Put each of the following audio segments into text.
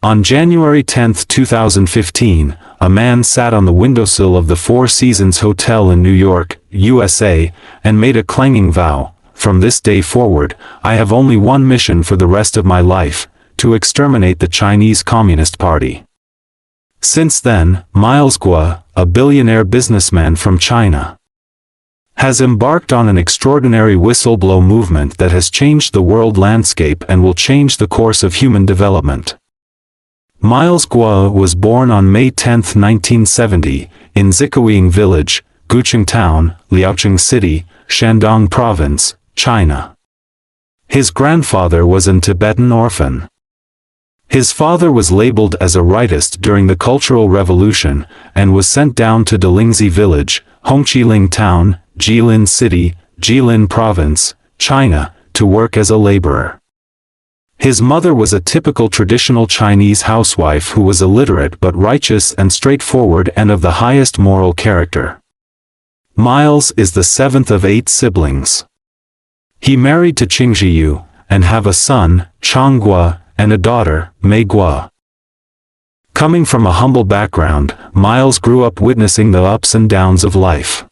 On January 10, 2015, a man sat on the windowsill of the Four Seasons Hotel in New York, USA, and made a clanging vow: "From this day forward, I have only one mission for the rest of my life, to exterminate the Chinese Communist Party." Since then, Miles Guo, a billionaire businessman from China, has embarked on an extraordinary whistleblow movement that has changed the world landscape and will change the course of human development. Miles Guo was born on May 10, 1970, in Zikaoying Village, Gucheng Town, Liaocheng City, Shandong Province, China. His grandfather was an Tibetan orphan. His father was labeled as a rightist during the Cultural Revolution, and was sent down to Dalingzi Village, Hongqiling Town, Jilin City, Jilin Province, China, to work as a laborer. His mother was a typical traditional Chinese housewife who was illiterate but righteous and straightforward and of the highest moral character. Miles is the seventh of 8 siblings. He married to Qingzhiyu, and have a son, Chang Guo, and a daughter, Mei Guo. Coming from a humble background, Miles grew up witnessing the ups and downs of life.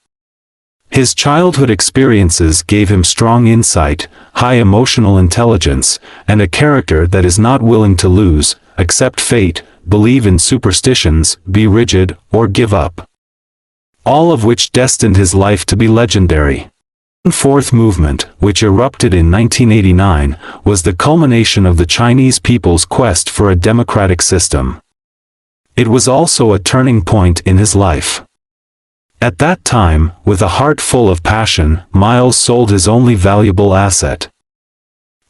His childhood experiences gave him strong insight, high emotional intelligence, and a character that is not willing to lose, accept fate, believe in superstitions, be rigid, or give up. All of which destined his life to be legendary. The Fourth Movement, which erupted in 1989, was the culmination of the Chinese people's quest for a democratic system. It was also a turning point in his life. At that time, with a heart full of passion, Miles sold his only valuable asset,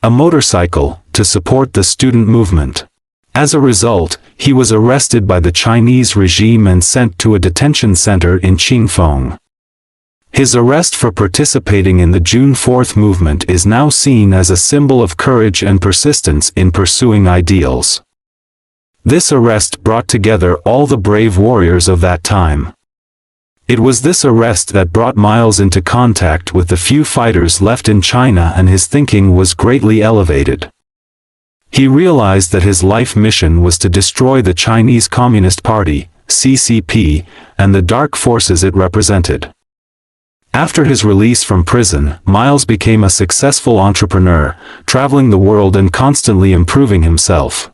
a motorcycle, to support the student movement. As a result, he was arrested by the Chinese regime and sent to a detention center in Qingfeng. His arrest for participating in the June 4th movement is now seen as a symbol of courage and persistence in pursuing ideals. This arrest brought together all the brave warriors of that time. It was this arrest that brought Miles into contact with the few fighters left in China, and his thinking was greatly elevated. He realized that his life mission was to destroy the Chinese Communist Party, CCP, and the dark forces it represented. After his release from prison, Miles became a successful entrepreneur, traveling the world and constantly improving himself.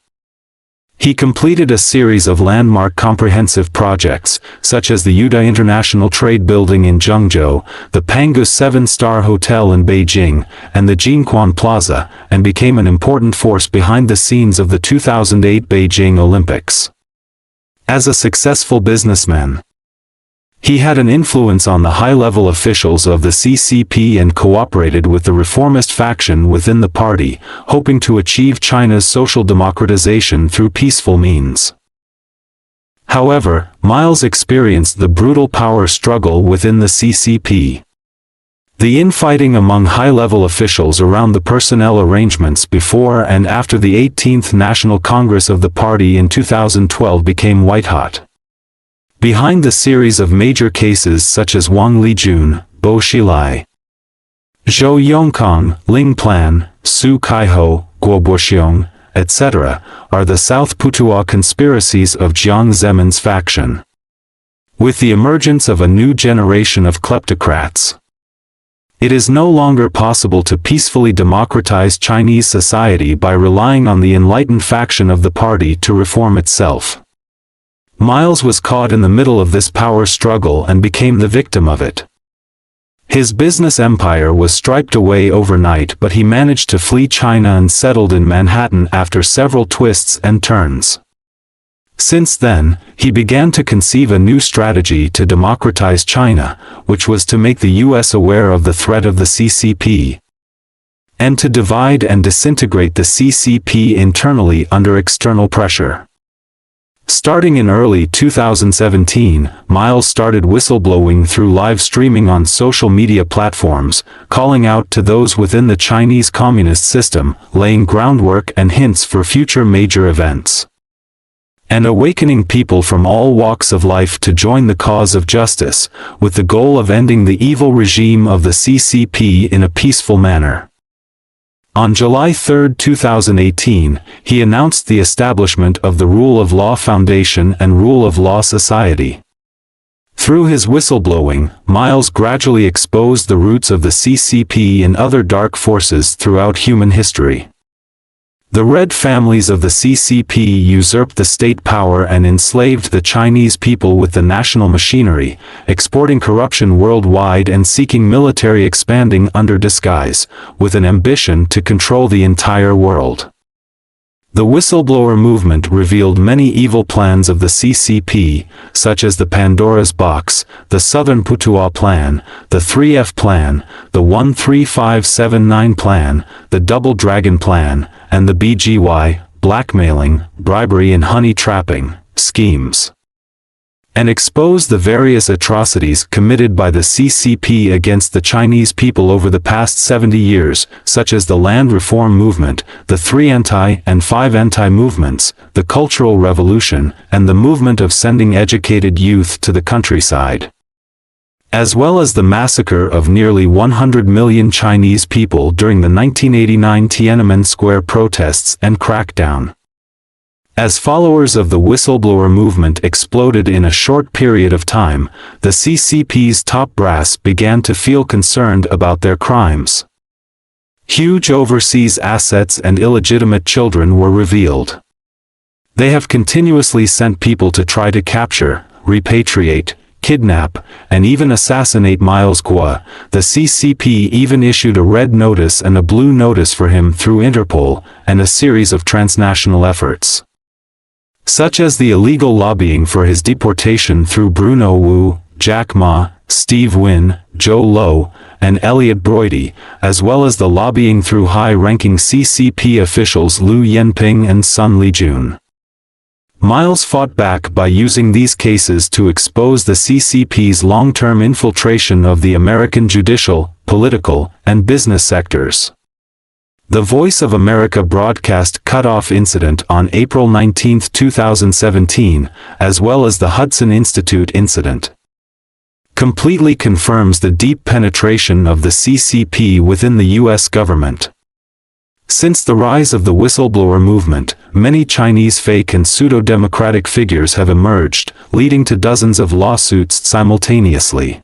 He completed a series of landmark comprehensive projects, such as the Yuda International Trade Building in Zhengzhou, the Pangus 7-star Hotel in Beijing, and the Jinquan Plaza, and became an important force behind the scenes of the 2008 Beijing Olympics. As a successful businessman, he had an influence on the high-level officials of the CCP and cooperated with the reformist faction within the party, hoping to achieve China's social democratization through peaceful means. However, Miles experienced the brutal power struggle within the CCP. The infighting among high-level officials around the personnel arrangements before and after the 18th National Congress of the party in 2012 became white-hot. Behind the series of major cases such as Wang Lijun, Bo Xilai, Zhou Yongkang, Ling Plan, Su Kaiho, Guo Boxiong, etc., are the South Putuo conspiracies of Jiang Zemin's faction. With the emergence of a new generation of kleptocrats, it is no longer possible to peacefully democratize Chinese society by relying on the enlightened faction of the party to reform itself. Miles was caught in the middle of this power struggle and became the victim of it. His business empire was stripped away overnight, but he managed to flee China and settled in Manhattan after several twists and turns. Since then, he began to conceive a new strategy to democratize China, which was to make the US aware of the threat of the CCP, and to divide and disintegrate the CCP internally under external pressure. Starting in early 2017, Miles started whistleblowing through live streaming on social media platforms, calling out to those within the Chinese communist system, laying groundwork and hints for future major events, and awakening people from all walks of life to join the cause of justice, with the goal of ending the evil regime of the CCP in a peaceful manner. On July 3, 2018, he announced the establishment of the Rule of Law Foundation and Rule of Law Society. Through his whistleblowing, Miles gradually exposed the roots of the CCP and other dark forces throughout human history. The Red families of the CCP usurped the state power and enslaved the Chinese people with the national machinery, exporting corruption worldwide and seeking military expanding under disguise, with an ambition to control the entire world. The whistleblower movement revealed many evil plans of the CCP, such as the Pandora's Box, the Southern Putuo Plan, the 3F Plan, the 13579 Plan, the Double Dragon Plan, and the BGY, blackmailing, bribery and honey trapping, schemes, and exposed the various atrocities committed by the CCP against the Chinese people over the past 70 years, such as the land reform movement, the 3 anti and 5 anti-movements, the Cultural Revolution, and the movement of sending educated youth to the countryside, as well as the massacre of nearly 100 million Chinese people during the 1989 Tiananmen Square protests and crackdown. As followers of the whistleblower movement exploded in a short period of time, the CCP's top brass began to feel concerned about their crimes. Huge overseas assets and illegitimate children were revealed. They have continuously sent people to try to capture, repatriate, kidnap, and even assassinate Miles Guo. The CCP even issued a red notice and a blue notice for him through Interpol, and a series of transnational efforts, such as the illegal lobbying for his deportation through Bruno Wu, Jack Ma, Steve Wynn, Joe Low, and Elliot Broidy, as well as the lobbying through high-ranking CCP officials Liu Yanping and Sun Lijun. Miles fought back by using these cases to expose the CCP's long-term infiltration of the American judicial, political, and business sectors. The Voice of America broadcast cutoff incident on April 19, 2017, as well as the Hudson Institute incident, completely confirms the deep penetration of the CCP within the U.S. government. Since the rise of the whistleblower movement, many Chinese fake and pseudo-democratic figures have emerged, leading to dozens of lawsuits simultaneously.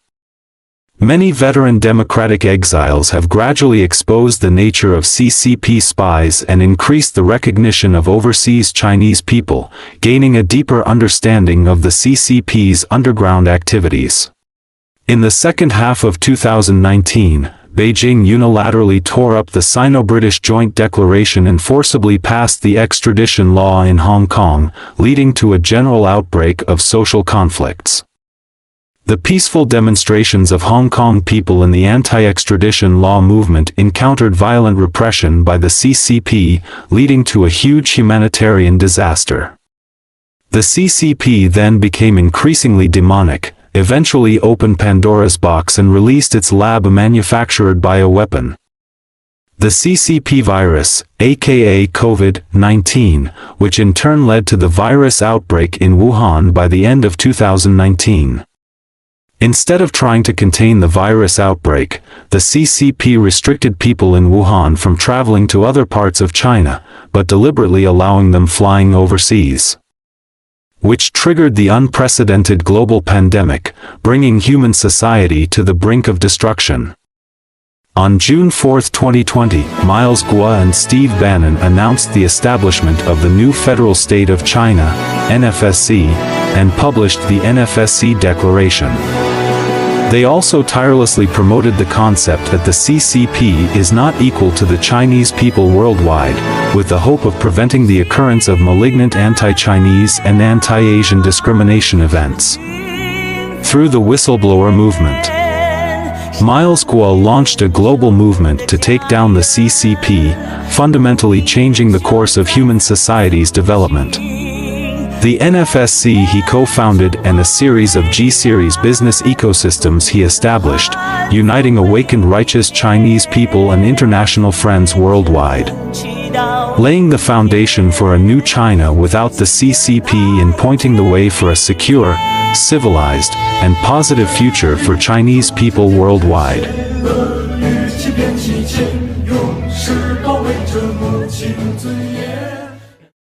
Many veteran democratic exiles have gradually exposed the nature of CCP spies and increased the recognition of overseas Chinese people, gaining a deeper understanding of the CCP's underground activities. In the second half of 2019, Beijing unilaterally tore up the Sino-British Joint Declaration and forcibly passed the extradition law in Hong Kong, leading to a general outbreak of social conflicts. The peaceful demonstrations of Hong Kong people in the anti-extradition law movement encountered violent repression by the CCP, leading to a huge humanitarian disaster. The CCP then became increasingly demonic, eventually opened Pandora's box and released its lab-manufactured bioweapon, the CCP virus, aka COVID-19, which in turn led to the virus outbreak in Wuhan by the end of 2019. Instead of trying to contain the virus outbreak, the CCP restricted people in Wuhan from traveling to other parts of China, but deliberately allowing them flying overseas, which triggered the unprecedented global pandemic, bringing human society to the brink of destruction. On June 4, 2020, Miles Guo and Steve Bannon announced the establishment of the new Federal State of China, NFSC, and published the NFSC Declaration. They also tirelessly promoted the concept that the CCP is not equal to the Chinese people worldwide, with the hope of preventing the occurrence of malignant anti-Chinese and anti-Asian discrimination events. Through the whistleblower movement, Miles Guo launched a global movement to take down the CCP, fundamentally changing the course of human society's development. The NFSC he co-founded and a series of G-series business ecosystems he established, uniting awakened righteous Chinese people and international friends worldwide, laying the foundation for a new China without the CCP and pointing the way for a secure, civilized, and positive future for Chinese people worldwide.